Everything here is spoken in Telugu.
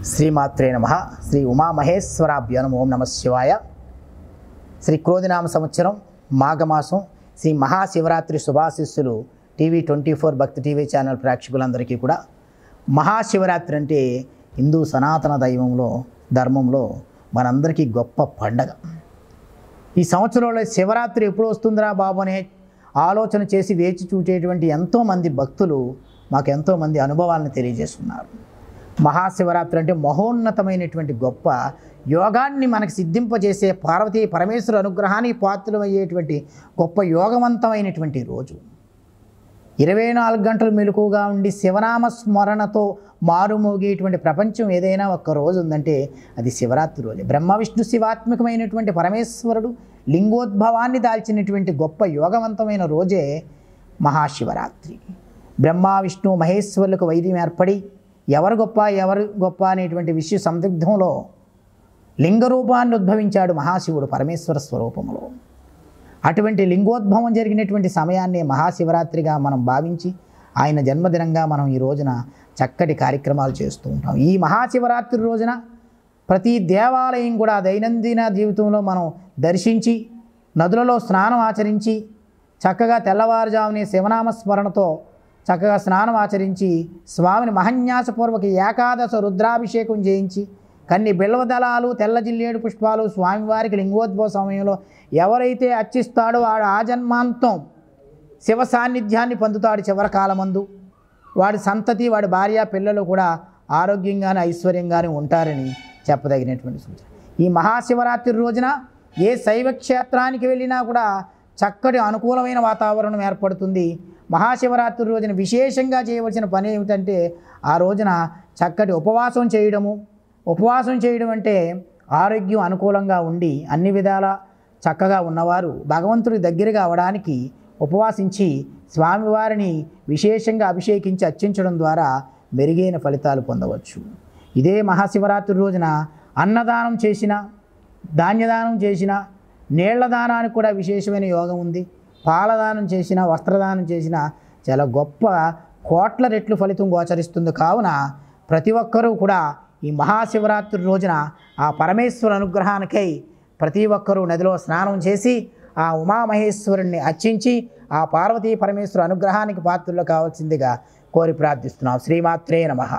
శ్రీమాత్రే నమః. శ్రీ ఉమామహేశ్వరాభ్యో నమో నమః శివాయ. శ్రీ క్రోధినామ సంవత్సరం మాఘమాసం శ్రీ మహాశివరాత్రి శుభాశిస్సులు TV24 భక్తి టీవీ ఛానల్ ప్రేక్షకులందరికీ కూడా. మహాశివరాత్రి అంటే హిందూ సనాతన ధర్మంలో మనందరికీ గొప్ప పండగ. ఈ సంవత్సరంలో శివరాత్రి ఎప్పుడు వస్తుందిరా బాబు అనే ఆలోచన చేసి వేచి చూచేటువంటి ఎంతోమంది భక్తులు మాకు ఎంతోమంది అనుభవాలను తెలియజేస్తున్నారు. మహాశివరాత్రి అంటే మహోన్నతమైనటువంటి గొప్ప యోగాన్ని మనకు సిద్ధింపజేసే పార్వతీ పరమేశ్వర అనుగ్రహానికి పాత్రమయ్యేటువంటి గొప్ప యోగవంతమైనటువంటి రోజు. 24 గంటలు మెలకుగా ఉండి శివనామ స్మరణతో మారుమోగేటువంటి ప్రపంచం ఏదైనా ఒక్క రోజు ఉందంటే అది శివరాత్రి రోజే. బ్రహ్మ విష్ణు శివాత్మకమైనటువంటి పరమేశ్వరుడు లింగోద్భవాన్ని దాల్చినటువంటి గొప్ప యోగవంతమైన రోజే మహాశివరాత్రి. బ్రహ్మ విష్ణు మహేశ్వరులకు వైద్యం ఏర్పడి ఎవరు గొప్ప అనేటువంటి విషయ సందిగ్ధంలో లింగ రూపాన్ని ఉద్భవించాడు మహాశివుడు పరమేశ్వర స్వరూపంలో. అటువంటి లింగోద్భవం జరిగినటువంటి సమయాన్ని మహాశివరాత్రిగా మనం భావించి ఆయన జన్మదినంగా మనం ఈ రోజున చక్కటి కార్యక్రమాలు చేస్తూ ఉంటాం. ఈ మహాశివరాత్రి రోజున ప్రతి దేవాలయం కూడా దైనందిన జీవితంలో మనం దర్శించి నదులలో స్నానం ఆచరించి చక్కగా తెల్లవారుజామునే శివనామ స్మరణతో చక్కగా స్నానం ఆచరించి స్వామిని మహన్యాసపూర్వక ఏకాదశ రుద్రాభిషేకం చేయించి కన్ని బిల్వదళాలు తెల్ల జిల్లేడు పుష్పాలు స్వామివారికి లింగోద్భవ సమయంలో ఎవరైతే అర్చిస్తాడో వాడు ఆజన్మాంతం శివ సాన్నిధ్యాన్ని పొందుతాడు. చివరి కాలమందు వాడి సంతతి వాడి భార్య పిల్లలు కూడా ఆరోగ్యంగానే ఐశ్వర్యంగానే ఉంటారని చెప్పదగినటువంటి సూచన. ఈ మహాశివరాత్రి రోజున ఏ శైవ క్షేత్రానికి వెళ్ళినా కూడా చక్కటి అనుకూలమైన వాతావరణం ఏర్పడుతుంది. మహాశివరాత్రి రోజున విశేషంగా చేయవలసిన పని ఏమిటంటే ఆ రోజున చక్కటి ఉపవాసం చేయడము. ఉపవాసం చేయడం అంటే ఆరోగ్యం అనుకూలంగా ఉండి అన్ని విధాల చక్కగా ఉన్నవారు భగవంతుడి దగ్గరగా అవడానికి ఉపవాసించి స్వామివారిని విశేషంగా అభిషేకించి అర్చించడం ద్వారా మెరుగైన ఫలితాలు పొందవచ్చు. ఇదే మహాశివరాత్రి రోజున అన్నదానం చేసిన, ధాన్యదానం చేసిన, నీళ్ల దానానికి కూడా విశేషమైన యోగం ఉంది. పాలదానం చేసిన, వస్త్రదానం చేసిన చాలా గొప్ప కోట్ల రెట్లు ఫలితం గోచరిస్తుంది. కావున ప్రతి ఒక్కరూ కూడా ఈ మహాశివరాత్రి రోజున ఆ పరమేశ్వర అనుగ్రహానికై ప్రతి ఒక్కరూ నదిలో స్నానం చేసి ఆ ఉమామహేశ్వరుణ్ణి అర్చించి ఆ పార్వతీ పరమేశ్వర అనుగ్రహానికి పాత్రలు కావాల్సిందిగా కోరి ప్రార్థిస్తున్నాం. శ్రీమాత్రే నమః.